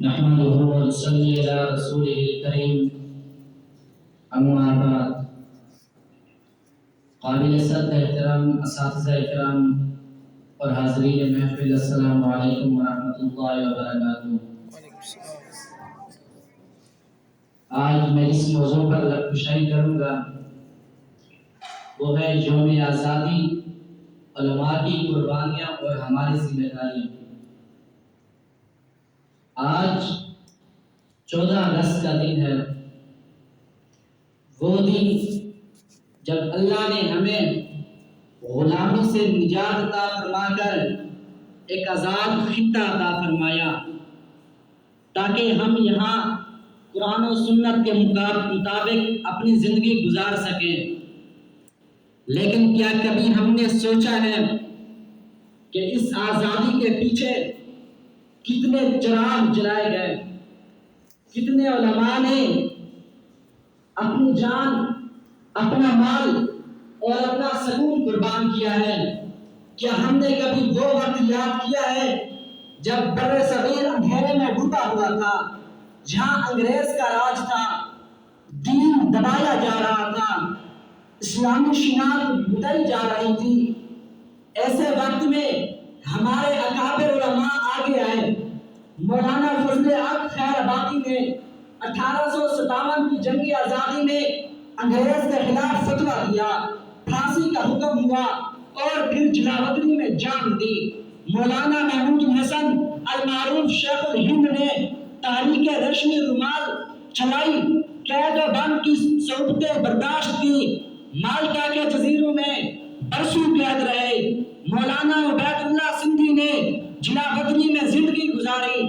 نحمده ونصلي على رسوله الكريم اما بعد قابل صد احترام اساتذہ اکرام اور حاضرین محفل، السلام علیکم ورحمۃ اللہ وبرکاتہ۔ آج میں اس موضوع پر گفتگو کروں گا، وہ ہے یوم آزادی، علماء کی قربانیاں اور ہماری ذمہ داریاں۔ آج 14 اگست کا دن ہے، وہ دن جب اللہ نے ہمیں غلامی سے نجات عطا فرما کر ایک آزاد خطہ عطا فرمایا تاکہ ہم یہاں قرآن و سنت کے مطابق اپنی زندگی گزار سکیں۔ لیکن کیا کبھی ہم نے سوچا ہے کہ اس آزادی کے پیچھے کتنے چراغ جلائے گئے، کتنے علماء نے اپنی جان، اپنا مال اور اپنا سکون قربان کیا ہے؟ کیا ہم نے کبھی وہ وقت یاد کیا ہے جب بر صغیر اندھیرے میں ڈوبا ہوا تھا، جہاں انگریز کا راج تھا، دین دبایا جا رہا تھا، اسلامی شناخت مٹائی جا رہی تھی؟ ایسے وقت میں ہمارے اکابر علماء آگے آئے۔ مولانا فضل حق خیر آبادی نے 1857 کی جنگی آزادی میں انگریز کے خلاف فتویٰ دیا، پھانسی کا حکم ہوا اور پھر جلاوطنی میں جان دی۔ مولانا محمود حسن المعروف شیخ الہند نے تحریک ریشمی رومال چلائی، قید و بند کی صعوبتیں برداشت کی، مالٹا کے جزیروں میں برسوں قید رہے۔ مولانا عبید اللہ سندھی نے جلاوطنی میں زندگی گزاری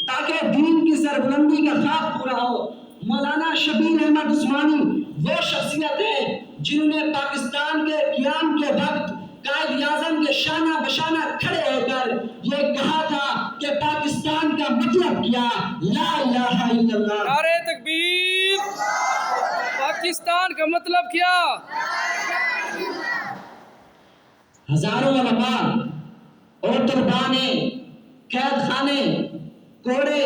تاکہ دین کی سربلندی کا خواب پورا ہو۔ مولانا شبیر احمد عثمانی وہ شخصیت ہے جنہوں نے پاکستان کے قیام کے وقت قائد اعظم کے شانہ بشانہ کھڑے ہو کر یہ کہا تھا کہ پاکستان کا مطلب کیا؟ لا الہ الا اللہ۔ نعرہ تکبیر! پاکستان کا مطلب کیا؟ ہزاروں علماء اور طلباء نے قید خانے، کوڑے،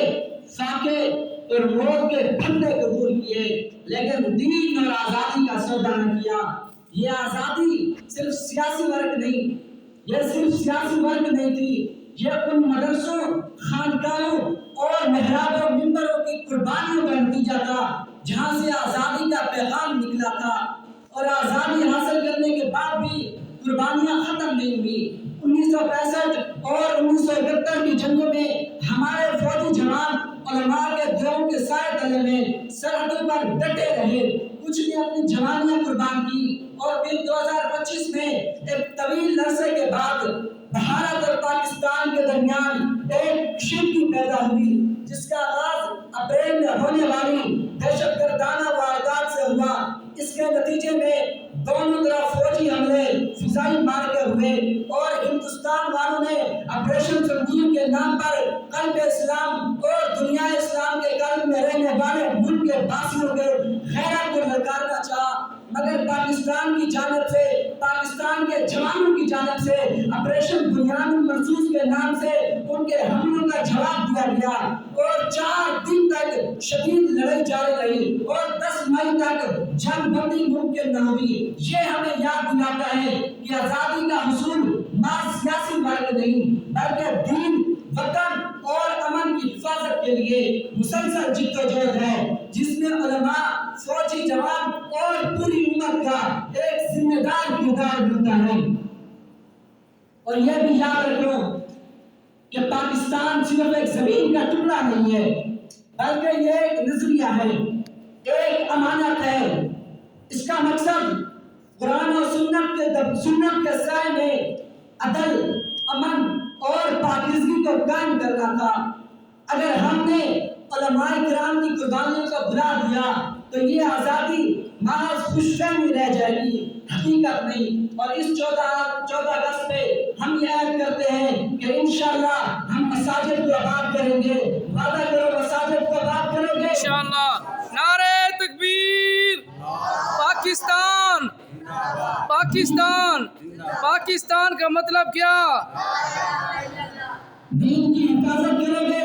فاقے اور موت کے پھندے قبول کیے، لیکن دین اور آزادی کا سودا نہ کیا۔ یہ آزادی صرف سیاسی ورک نہیں، یہ صرف سیاسی ورک نہیں تھی، یہ ان مدرسوں، خانقاہوں اور محراب و منبروں کی قربانیوں کا نتیجہ تھا جہاں سے آزادی کا پیغام نکلا تھا۔ اور آزادی حاصل کرنے کے بعد بھی قربانیاں ختم نہیں ہوئی۔ 1965 اور 1971 کی جنگوں میں ہمارے فوجی جوان علماء کے دیروں کے سائے تلے میں سرحدوں پر ڈٹے رہے، کچھ نے اپنی جوانیاں قربان کی، اور پھر 2025 میں ایک طویل عرصے کے بعد بھارت اور پاکستان کے درمیان ایک کشیدگی پیدا ہوئی جس کا آغاز اپریل میں ہونے والی دہشت گردانہ واردات سے ہوا۔ اس کے نتیجے میں دونوں طرف فوجی حملے، فضائی مارکے ہوئے اور ہندوستان والوں نے آپریشن سندور کے نام پر قلب اسلام اور دنیا اسلام کے قلب میں رہنے والے ملک کے باسیوں کے غیرت کو للکارنا چاہا، مگر پاکستان کی جانب سے، پاکستان کے جوانوں کی جانب سے آپریشن بنیاد مرصوص کے نام سے ان کے حملوں کا جواب دیا گیا، اور 4 دن تک شدید لڑائی جاری رہی اور 10 مئی تک جنگ بندی ممکن نہ ہوئی۔ یہ ہمیں یاد دلاتا ہے کہ آزادی کا حصول محض سیاسی ورک نہیں، بلکہ دین، وطن اور امن کی حفاظت کے لیے مسلسل جدوجہد ہے، جس میں علماء، فوجی جوان اور پوری امت کا ایک ذمہ دار کردار ہوتا ہے۔ اور یہ بھی یاد رکھو کہ پاکستان صرف ایک زمین کا ٹکڑا نہیں ہے، بلکہ یہ ایک نظریہ ہے، ایک امانت ہے۔ اس کا مقصد قرآن و سنت کے سائے میں عدل، امن اور پاکیزگی کو قائم کرنا تھا۔ اگر ہم نے علماء کرام کی قربانیوں کو بھلا دیا تو یہ آزادی محض خوش فہمی رہ جائے گی، حقیقت نہیں۔ اور اس 14 اگست پہ ہم یہ عہد کرتے ہیں کہ انشاءاللہ ہم مساجد کو آباد کریں گے۔ وعدہ کرو مساجد کو آباد کرو گے انشاءاللہ۔ نعرہ تکبیر! پاکستان! پاکستان! پاکستان کا مطلب کیا؟ دین کی حفاظت کرو گے،